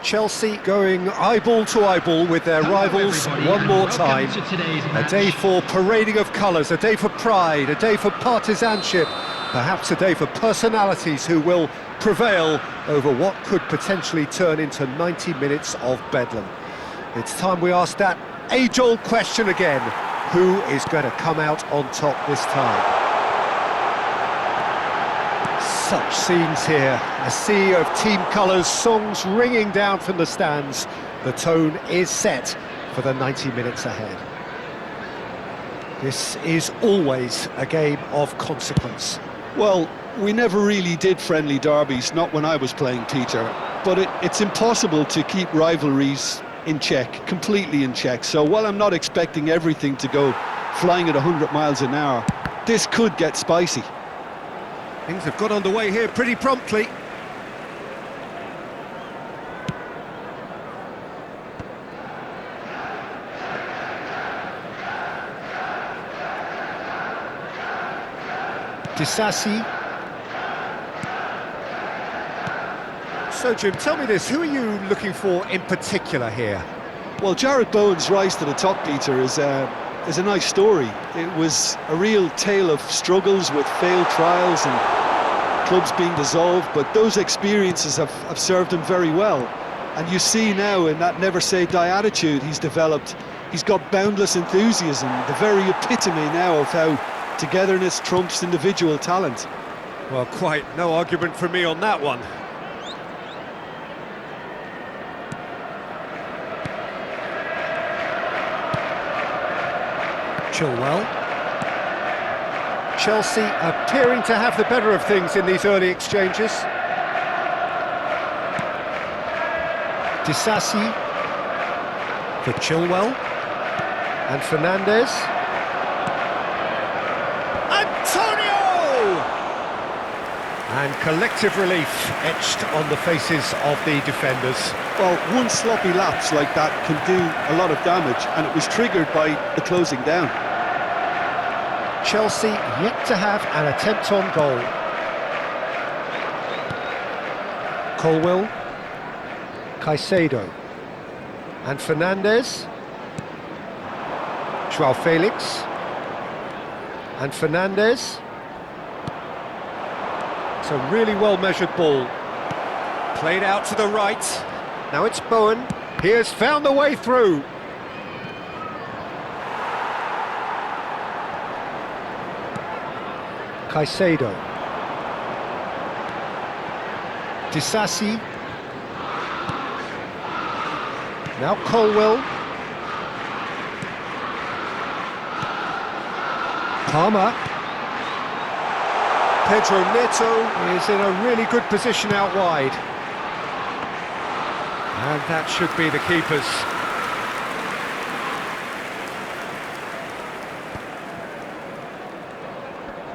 Chelsea going eyeball to eyeball with their rivals one more time. A day for parading of colours, a day for pride, a day for partisanship, perhaps a day for personalities who will prevail over what could potentially turn into 90 minutes of bedlam. It's time we ask that age-old question again: who is going to come out on top this time? Such scenes here, a sea of team colours, songs ringing down from the stands. The tone is set for the 90 minutes ahead. This is always a game of consequence. Well, we never really did friendly derbies, not when I was playing, Peter. But it's impossible to keep rivalries in check, completely in check. So while I'm not expecting everything to go flying at 100 miles an hour, this could get spicy. Things have got underway here pretty promptly. Disasi. So Jim, tell me this, who are you looking for in particular here? Well, Jarrod Bowen's rise to the top, Peter, is a nice story. It was a real tale of struggles with failed trials and clubs being dissolved, but those experiences have served him very well. And you see now in that never say die attitude he's developed, he's got boundless enthusiasm, the very epitome now of how togetherness trumps individual talent. Well, quite no argument from me on that one. Chilwell. Chelsea appearing to have the better of things in these early exchanges. Disasi for Chilwell and Fernandes. Antonio! And collective relief etched on the faces of the defenders. Well, one sloppy lapse like that can do a lot of damage, and it was triggered by the closing down. Chelsea yet to have an attempt on goal. Colwill, Caicedo, and Fernandes. Joao Felix, and Fernandes. It's a really well-measured ball. Played out to the right. Now it's Bowen. He has found the way through. Caicedo. Disasi. Now Colwill. Palmer. Pedro Neto is in a really good position out wide. And that should be the keepers.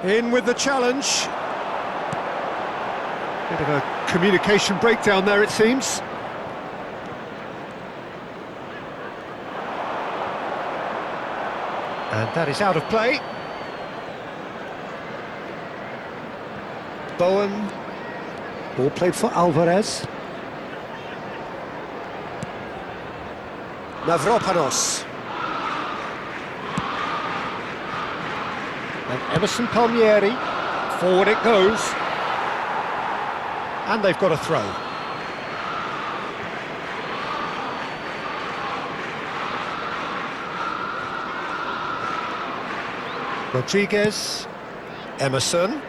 In with the challenge. Bit of a communication breakdown there, it seems. And that is out of play. Bowen. Ball played for Alvarez. Mavropanos. And Emerson Palmieri, forward it goes, and they've got a throw. Rodriguez, Emerson.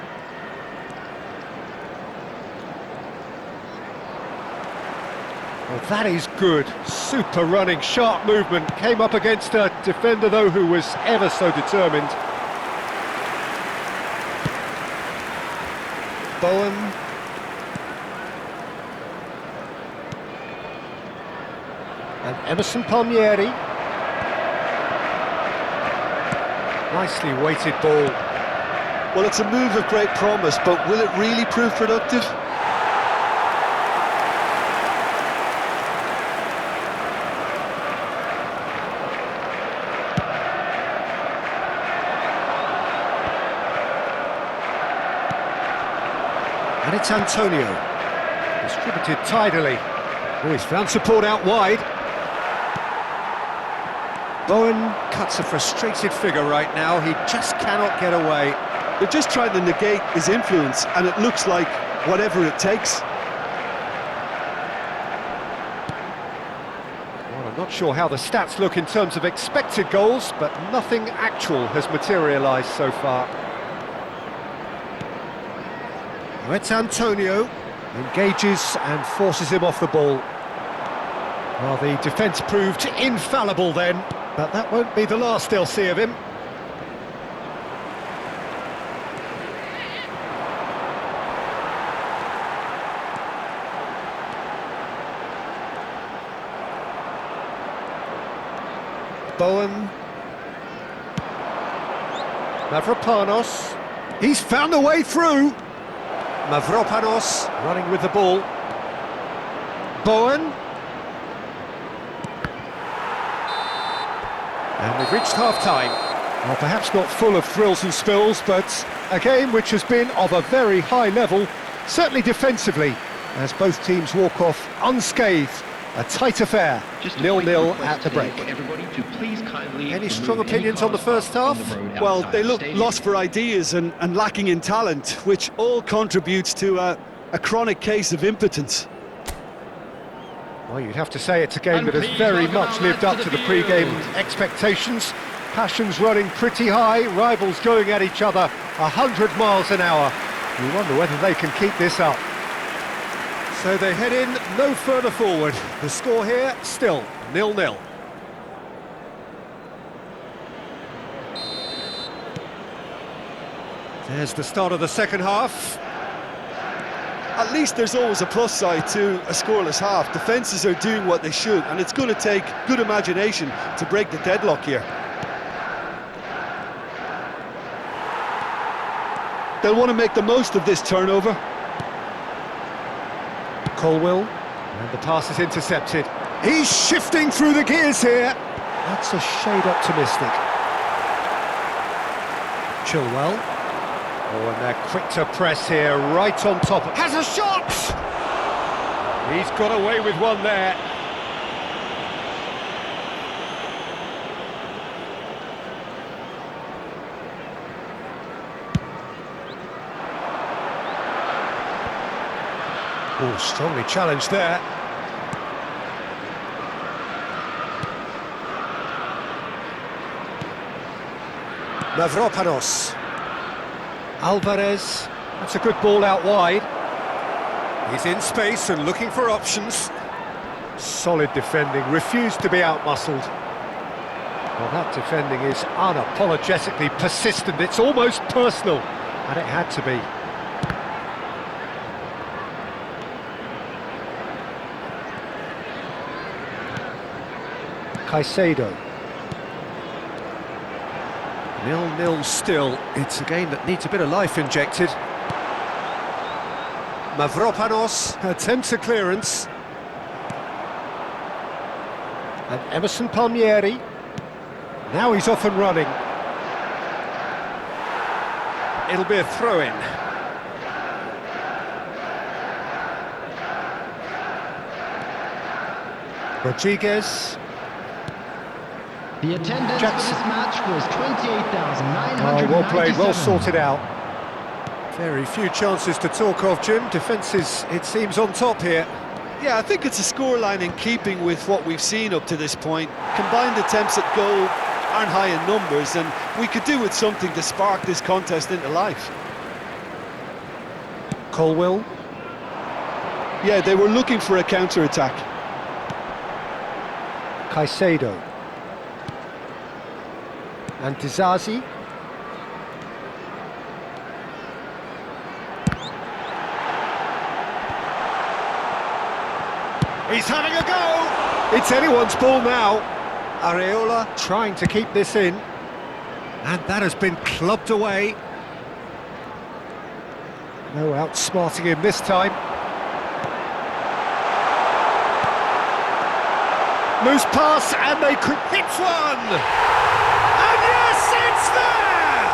Well, that is good, super running, sharp movement, came up against a defender though who was ever so determined. Bowen. And Emerson Palmieri. Nicely weighted ball. Well, it's a move of great promise, but will it really prove productive? And it's Antonio, distributed tidily. Oh, he's found support out wide. Bowen cuts a frustrated figure right now. He just cannot get away. They're just trying to negate his influence, and it looks like whatever it takes. Well, I'm not sure how the stats look in terms of expected goals, but nothing actual has materialised so far. Now it's Antonio, engages and forces him off the ball. Well, the defence proved infallible then, but that won't be the last they'll see of him. Bowen. Mavropanos. He's found a way through. Mavropanos running with the ball. Bowen. And we've reached half-time. Well, perhaps not full of thrills and spills, but a game which has been of a very high level, certainly defensively, as both teams walk off unscathed. A tight affair, 0-0 at the break. Any strong opinions on the first half? Well, they look lost for ideas and lacking in talent, which all contributes to a chronic case of impotence. Well, you'd have to say it's a game that has very much lived up to the pre-game expectations. Passions running pretty high, rivals going at each other 100 miles an hour. You wonder whether they can keep this up. So they head in no further forward. The score here, still 0-0. There's the start of the second half. At least there's always a plus side to a scoreless half. Defences are doing what they should, and it's going to take good imagination to break the deadlock here. They'll want to make the most of this turnover. Colwill, and the pass is intercepted. He's shifting through the gears here. That's a shade optimistic. Chilwell. Oh, and they're quick to press here, right on top. Has a shot! He's got away with one there. Oh, strongly challenged there. Mavropanos. Alvarez. That's a good ball out wide. He's in space and looking for options. Solid defending, refused to be outmuscled. Well, that defending is unapologetically persistent. It's almost personal, and it had to be. Caicedo. 0-0 still. It's a game that needs a bit of life injected. Mavropanos attempts a clearance. And Emerson Palmieri. Now he's off and running. It'll be a throw-in. Rodriguez. The attendance for this match was 28,900. Well played, well sorted out. Very few chances to talk of, Jim. Defences, it seems, on top here. Yeah, I think it's a scoreline in keeping with what we've seen up to this point. Combined attempts at goal aren't high in numbers, and we could do with something to spark this contest into life. Colwill. Yeah, they were looking for a counter-attack. Caicedo. And Dizazi. He's having a go! It's anyone's ball now. Areola trying to keep this in. And that has been clubbed away. No outsmarting him this time. Loose pass, and they could hit one! And yes, it's there!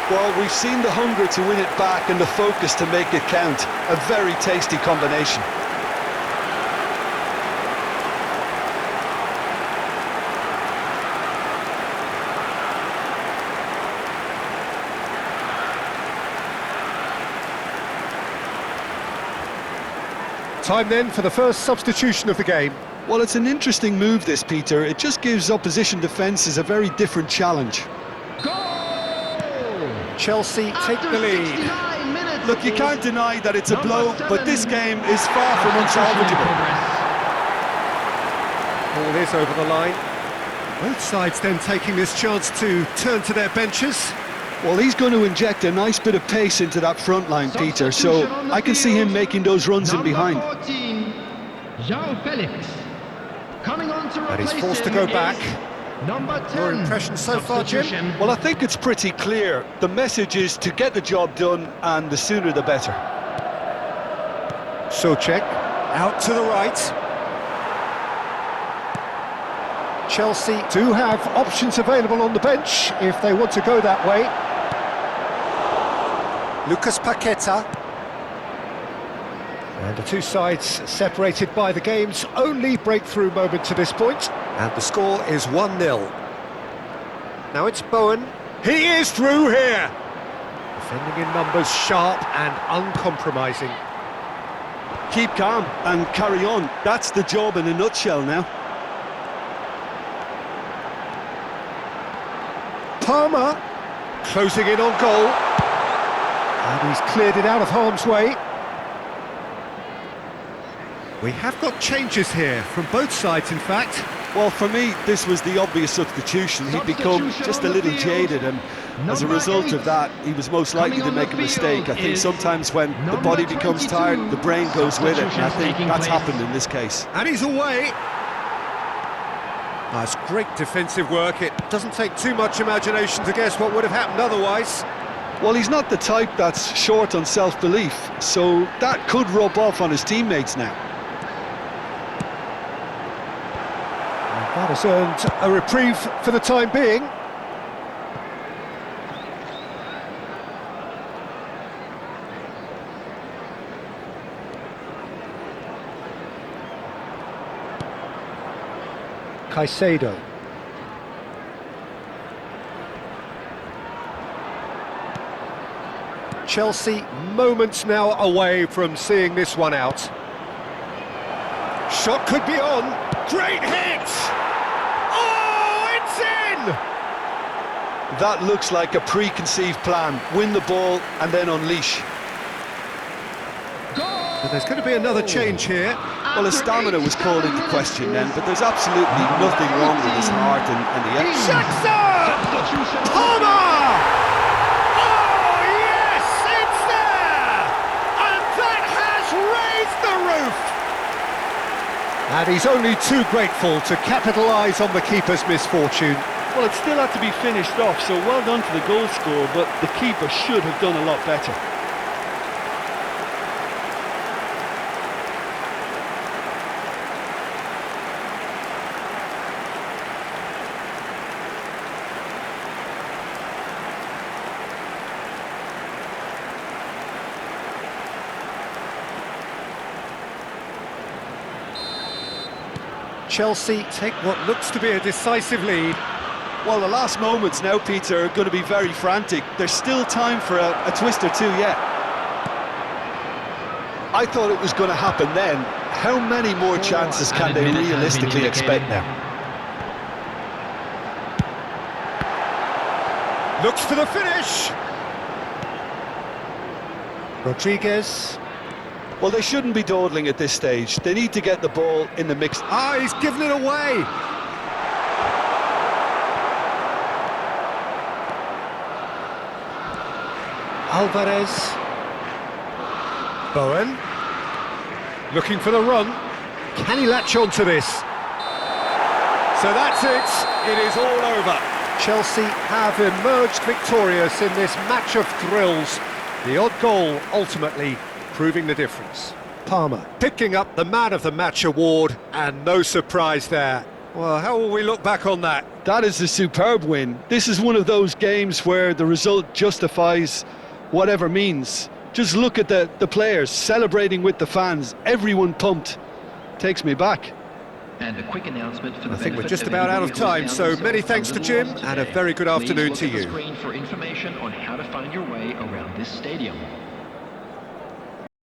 Well, we've seen the hunger to win it back and the focus to make it count. A very tasty combination. Time then for the first substitution of the game. Well, it's an interesting move, this, Peter. It just gives opposition defences a very different challenge. Goal! Chelsea take the lead. Look, you can't deny that it's a blow, but this game is far from unsalvageable. Ball is over the line. Both sides then taking this chance to turn to their benches. Well, he's going to inject a nice bit of pace into that front line, Peter, so I can see him making those runs in behind. 14, João Felix. Coming on to And he's replace forced to him go is back. Number 10. Your impression so far, Jim? Substitution. Well, I think it's pretty clear. The message is to get the job done, and the sooner the better. Souček, out to the right. Chelsea do have options available on the bench if they want to go that way. Lucas Paqueta. And the two sides separated by the game's only breakthrough moment to this point. And the score is 1-0. Now it's Bowen. He is through here! Defending in numbers, sharp and uncompromising. Keep calm and carry on. That's the job in a nutshell now. Palmer, closing in on goal. And he's cleared it out of harm's way. We have got changes here, from both sides in fact. Well, for me, this was the obvious substitution. He'd become just a little jaded, and as a result of that, he was most likely to make a mistake. I think sometimes when the body becomes tired, the brain goes with it, and I think that's happened in this case. And he's away. That's great defensive work. It doesn't take too much imagination to guess what would have happened otherwise. Well, he's not the type that's short on self-belief, so that could rub off on his teammates now. That has earned a reprieve for the time being. Caicedo. Chelsea moments now away from seeing this one out. Shot could be on. Great hit! Oh, it's in! That looks like a preconceived plan. Win the ball and then unleash. But there's going to be another change here. Well, his stamina was called into question then, but there's absolutely nothing wrong with his heart and the action. Jackson! Palmer! Oh, yes, it's there! And that has raised the roof! And he's only too grateful to capitalise on the keeper's misfortune. Well, it still had to be finished off, so well done to the goal scorer, but the keeper should have done a lot better. Chelsea take what looks to be a decisive lead. Well, the last moments now, Peter, are going to be very frantic. There's still time for a twist or two yet. I thought it was going to happen then. How many more chances can they realistically expect now? Looks for the finish. Rodriguez. Well, they shouldn't be dawdling at this stage. They need to get the ball in the mix. Ah, he's given it away. Alvarez. Bowen. Looking for the run. Can he latch on to this? So that's it. It is all over. Chelsea have emerged victorious in this match of thrills. The odd goal ultimately proving the difference. Palmer picking up the Man of the Match award, and no surprise there. Well, how will we look back on that? That is a superb win. This is one of those games where the result justifies whatever means. Just look at the players celebrating with the fans, everyone pumped. Takes me back. And a quick announcement for the I think we're benefit just of about out of anybody who's time, down so themselves many thanks on to the Jim, walls and a today. very good afternoon Please to look at you. the screen for information on how to find your way around this stadium.